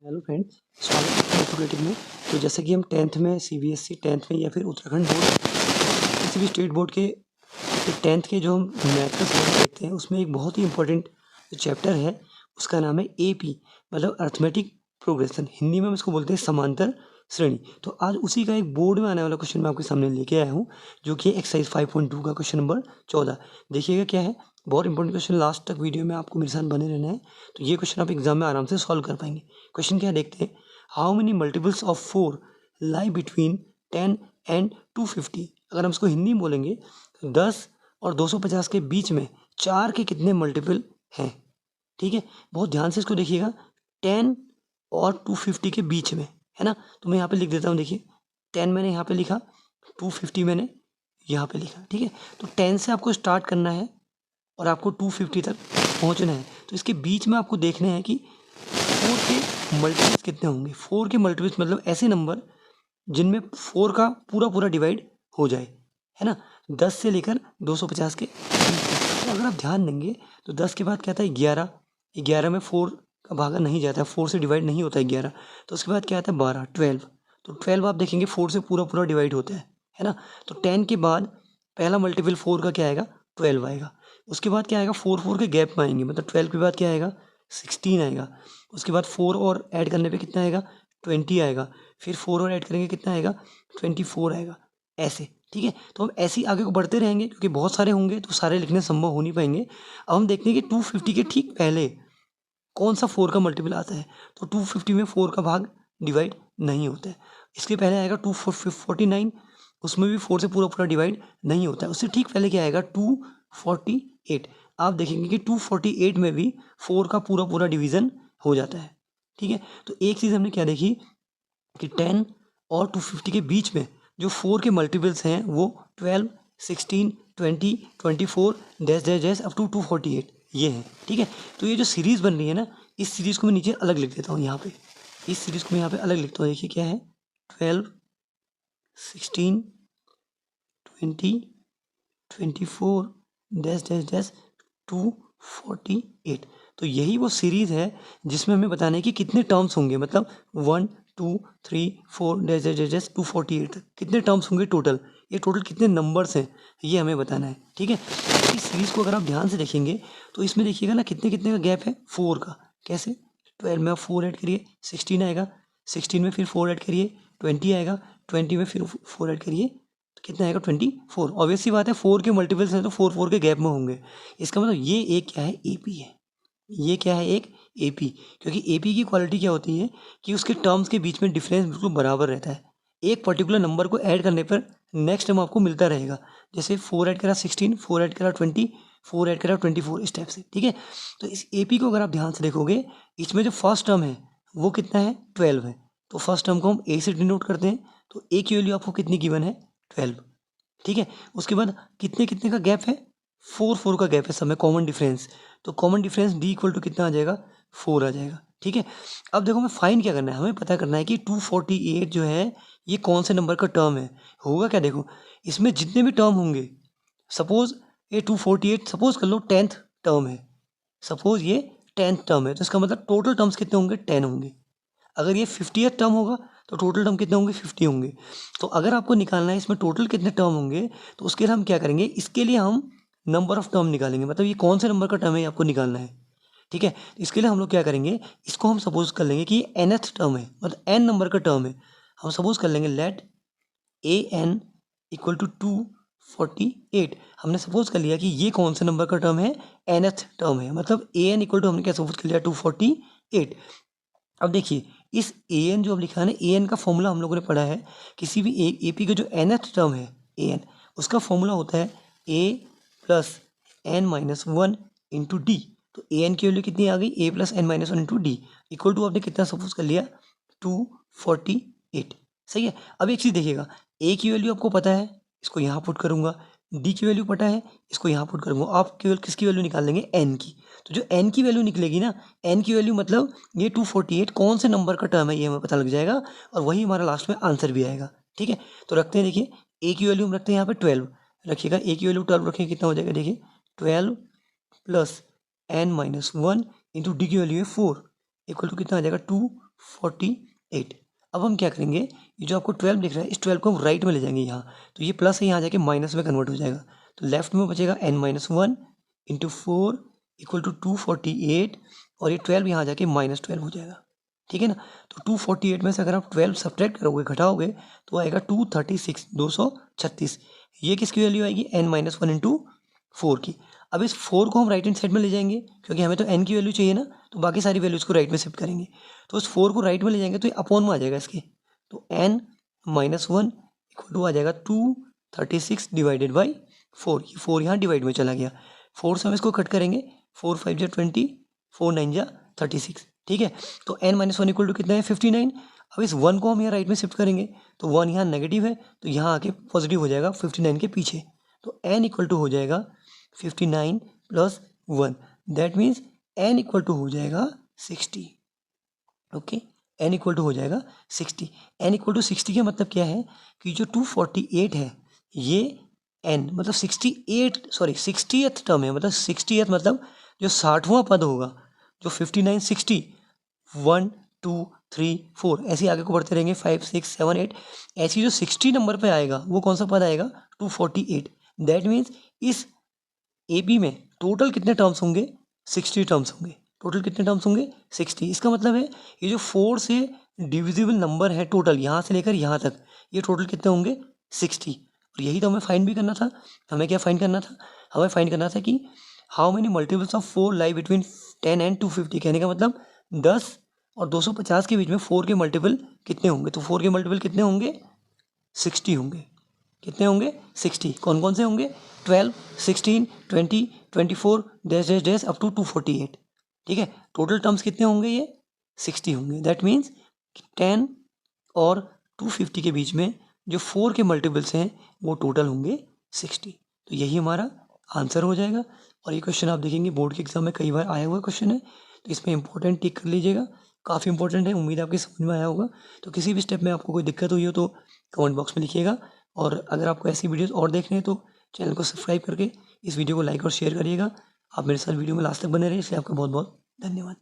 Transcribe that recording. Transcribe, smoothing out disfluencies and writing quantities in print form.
Hello friends, स्वागत है mathematic में। तो जैसे कि हम 10th में सीबीएसई 10th में या फिर उत्तराखंड बोर्ड किसी भी स्टेट बोर्ड के 10th के जो हम मैथ का सवाल देखते हैं उसमें एक बहुत ही इंपॉर्टेंट जो चैप्टर है उसका नाम है एपी, मतलब अर्थमेटिक प्रोग्रेशन। हिंदी में हम इसको बोलते हैं समांतर श्रेणी। तो आज उसी का एक बोर्ड में आने वाला क्वेश्चन मैं आपके सामने लेके आया हूँ, जो कि एक्सरसाइज 5.2 का क्वेश्चन नंबर 14। देखिएगा क्या है, बहुत इंपॉर्टेंट क्वेश्चन। लास्ट तक वीडियो में आपको मेरे साथ बने रहना है, तो ये क्वेश्चन आप एग्जाम में आराम से सॉल्व कर पाएंगे। क्वेश्चन क्या है देखते हैं। How many multiples of 4 lie between 10 and 250। अगर हम इसको हिंदी में बोलेंगे तो 10 और 250 के बीच में 4 के कितने मल्टीपल हैं। ठीक है, बहुत ध्यान से इसको देखिएगा। 10 और 250 के बीच में है ना, तो मैं यहाँ पे लिख देता हूँ। देखिए 10 मैंने यहाँ पे लिखा, 250 मैंने यहाँ पे लिखा। ठीक है, तो 10 से आपको स्टार्ट करना है और आपको 250 तक पहुँचना है। तो इसके बीच में आपको देखना है कि 4 के मल्टीपल्स कितने होंगे। 4 के मल्टीपल्स मतलब ऐसे नंबर जिनमें 4 का पूरा डिवाइड हो जाए, है ना। 10 से लेकर 250 के बीच। तो अगर आप ध्यान देंगे तो 10 के बाद क्या आता है 11। 11 में 4 का भागा नहीं जाता है, 4 से डिवाइड नहीं होता है 11। तो उसके बाद क्या आता है 12, 12। तो 12 आप देखेंगे 4 से पूरा डिवाइड होता है ना। तो 10 के बाद पहला मल्टीपल 4 का क्या आएगा 12 आएगा। उसके बाद क्या आएगा 4 के गैप में आएंगे, मतलब 12 के बाद क्या आएगा 16 आएगा। उसके बाद 4 और ऐड करने पे कितना आएगा 20 आएगा। फिर 4 और ऐड करेंगे कितना आएगा 24 आएगा, ऐसे। ठीक है, तो हम ऐसे ही आगे को बढ़ते रहेंगे क्योंकि बहुत सारे होंगे तो सारे लिखने संभव हो नहीं पाएंगे। अब हम देखते हैं कि 250 के ठीक पहले कौन सा 4 का मल्टीपल आता है। तो 250 में 4 का भाग डिवाइड नहीं होता है। इसके पहले आएगा 249, उसमें भी 4 से पूरा डिवाइड नहीं होता है। उससे ठीक पहले क्या आएगा 248। आप देखेंगे कि 248 में भी 4 का पूरा डिवीज़न हो जाता है। ठीक है, तो एक चीज़ हमने क्या देखी कि 10 और 250 के बीच में जो 4 के मल्टीपल्स हैं वो 12, 16, 20, 24 dash dash dash up to 248 ये है। ठीक है, तो ये जो सीरीज़ बन रही है ना, इस सीरीज़ को मैं नीचे अलग लिख देता हूँ यहाँ पे। इस सीरीज़ को मैं यहाँ पे अलग लिखता हूँ। देखिए क्या है 12, 16, 20, 24 डैश डैश डैश 248। तो यही वो सीरीज़ है जिसमें हमें बताना है कि कितने टर्म्स होंगे, मतलब 1, 2, 3, 4 डैश डैश डैश 248 तक कितने टर्म्स होंगे टोटल। ये टोटल कितने नंबर्स हैं ये हमें बताना है। ठीक है, इस सीरीज़ को अगर आप ध्यान से देखेंगे तो इसमें देखिएगा ना कितने कितने का गैप है 4 का। कैसे 12 में आप 4 ऐड करिए 16 आएगा, 16 में फिर 4 ऐड करिए 20 आएगा, 20 में फिर 4 ऐड करिए तो कितना आएगा 24। ऑब्वियस सी बात है 4 के मल्टीपल्स हैं तो 4 के गैप में होंगे। इसका मतलब ये एक क्या है एपी है। ये क्या है एक एपी, क्योंकि एपी की क्वालिटी क्या होती है कि उसके टर्म्स के बीच में डिफरेंस बिल्कुल बराबर रहता है। एक पर्टिकुलर नंबर को ऐड करने पर नेक्स्ट टर्म आपको मिलता रहेगा। जैसे 4 ऐड करा 16, 4 ऐड करा 20, 4 ऐड करा 24, इस टाइप से। ठीक है, तो इस एपी को अगर आप ध्यान से देखोगे इसमें जो फर्स्ट टर्म है वो कितना है 12 है। तो फर्स्ट टर्म को हम ए से डिनोट करते हैं, तो ए की वैल्यू आपको कितनी गिवन है 12। ठीक है, उसके बाद कितने कितने का गैप है 4 का गैप है सब में कॉमन डिफरेंस। तो common difference d equal to कितना आ जाएगा 4 आ जाएगा। ठीक है, अब देखो हमें फाइंड क्या करना है, हमें पता करना है कि 248 जो है ये कौन से नंबर का टर्म है। होगा क्या देखो, इसमें जितने भी टर्म होंगे, सपोज ये 248 सपोज कर लो 10th टर्म है, सपोज ये 10th टर्म है, तो इसका मतलब टोटल टर्म्स कितने होंगे 10 होंगे। अगर ये 50th टर्म होगा तो टोटल टर्म कितने होंगे 50 होंगे। तो अगर आपको निकालना है इसमें टोटल कितने टर्म होंगे तो उसके लिए हम क्या करेंगे, इसके लिए हम नंबर ऑफ टर्म निकालेंगे, मतलब ये कौन से नंबर का टर्म है ये आपको निकालना है। ठीक है, इसके लिए हम लोग क्या करेंगे, इसको हम सपोज कर लेंगे कि ये nth टर्म है, मतलब n नंबर का टर्म है। हम सपोज कर लेंगे let a n equal to 248। हमने सपोज कर लिया कि ये कौन से नंबर का टर्म है nth टर्म है, मतलब ए एन इक्वल टू हमने क्या सपोज कर लिया 248। अब देखिए इस ए एन जो अब लिखा है ना, ए एन का फॉर्मूला हम लोगों ने पढ़ा है। किसी भी ए पी का जो nth टर्म है ए एन, उसका फॉर्मूला होता है A plus N minus one into D. तो ए एन की वैल्यू कितनी आ गई A plus N minus one into D equal to आपने कितना सपोज कर लिया 248। सही है, अब एक चीज़ देखिएगा, ए की वैल्यू आपको पता है, इसको यहाँ पुट करूँगा। डी की वैल्यू पता है, इसको यहाँ पुट करूँगा। आप केवल किसकी वैल्यू निकाल लेंगे एन की। तो जो एन की वैल्यू निकलेगी ना, एन की वैल्यू मतलब ये 248 कौन से नंबर का टर्म है ये हमें पता लग जाएगा, और वही हमारा लास्ट में आंसर भी आएगा। ठीक है, तो रखते हैं। देखिए ए की वैल्यू हम रखते हैं यहाँ पे 12 रखिएगा। ए की वैल्यू 12 रखेंगे कितना हो जाएगा, देखिए 12 plus N minus one into d की वैल्यू है 4 इक्वल टू कितना आ जाएगा 248। अब हम क्या करेंगे, ये जो आपको 12 दिख रहा है इस 12 को हम राइट में ले जाएंगे यहाँ, तो ये प्लस है यहाँ जाके माइनस में कन्वर्ट हो जाएगा, तो लेफ्ट में बचेगा n-1 इंटू 4 इक्वल टू 248 और ये 12 यहाँ जाके -12 हो जाएगा। ठीक है ना, तो 248 में से अगर आप 12 सब्ट्रैक्ट करोगे, घटाओगे, तो आएगा 236 236। ये किसकी वैल्यू आएगी, n-1 इंटू 4 की। अब इस 4 को हम राइट हैंड साइड में ले जाएंगे क्योंकि हमें तो n की वैल्यू चाहिए ना, तो बाकी सारी वैल्यूज़ को राइट में शिफ्ट करेंगे, तो उस 4 को राइट में ले जाएंगे तो ये अपॉन में आ जाएगा इसके, तो n-1 इक्वल टू आ जाएगा 236 डिवाइडेड बाई 4। ये 4 यहाँ डिवाइड में चला गया, 4 से हम इसको कट करेंगे, 4 5 जा 20, 4 9 जा 36। ठीक है, तो n-1 इक्वल टू कितना है 59। अब इस 1 को हम यहाँ राइट में शिफ्ट करेंगे, तो 1 यहाँ नेगेटिव है तो यहाँ आके पॉजिटिव हो जाएगा 59 के पीछे, तो n इक्वल टू हो जाएगा 59 plus 1, that means n equal to हो जाएगा 60। ओके, n इक्वल टू हो जाएगा 60। n इक्वल टू 60 का मतलब क्या है कि जो 248 है ये n मतलब 60th टर्म है, मतलब 60th मतलब जो 60वां पद होगा, जो 59 60 1 2 3 4 ऐसे आगे को बढ़ते रहेंगे 5 6 7 8, ऐसी जो 60 नंबर पे आएगा वो कौन सा पद आएगा 248। दैट मीन्स इस ए बी में टोटल कितने टर्म्स होंगे 60 टर्म्स होंगे, टोटल कितने टर्म्स होंगे 60। इसका मतलब है ये जो 4 से डिविजिबल नंबर है टोटल यहाँ से लेकर यहाँ तक, ये टोटल कितने होंगे 60। और यही तो हमें फाइंड भी करना था, हमें क्या फाइंड करना था, हमें फाइंड करना था कि how many multiples of 4 lie between 10 and 250। कहने का मतलब 10 और 250 के बीच में 4 के मल्टीपल कितने होंगे, तो 4 के मल्टीपल कितने होंगे 60 होंगे। कितने होंगे 60, कौन कौन से होंगे 12 16 20 24 dash dash dash up to 248। ठीक है, टोटल टर्म्स कितने होंगे ये 60 होंगे। दैट मीन्स 10 और 250 के बीच में जो 4 के मल्टीपल्स हैं वो टोटल होंगे 60। तो यही हमारा आंसर हो जाएगा। और ये क्वेश्चन आप देखेंगे बोर्ड के एग्जाम में कई बार आया हुआ क्वेश्चन है, तो इसमें इंपॉर्टेंट टिक कर लीजिएगा, काफ़ी इंपॉर्टेंट है, उम्मीद है आपकी समझ में आया होगा। तो किसी भी स्टेप में आपको कोई दिक्कत हुई हो तो कमेंट बॉक्स में लिखिएगा, और अगर आपको ऐसी वीडियोस और देखने हैं तो चैनल को सब्सक्राइब करके इस वीडियो को लाइक और शेयर करिएगा। आप मेरे साथ वीडियो में लास्ट तक बने रहिए, इसलिए आपका बहुत बहुत धन्यवाद।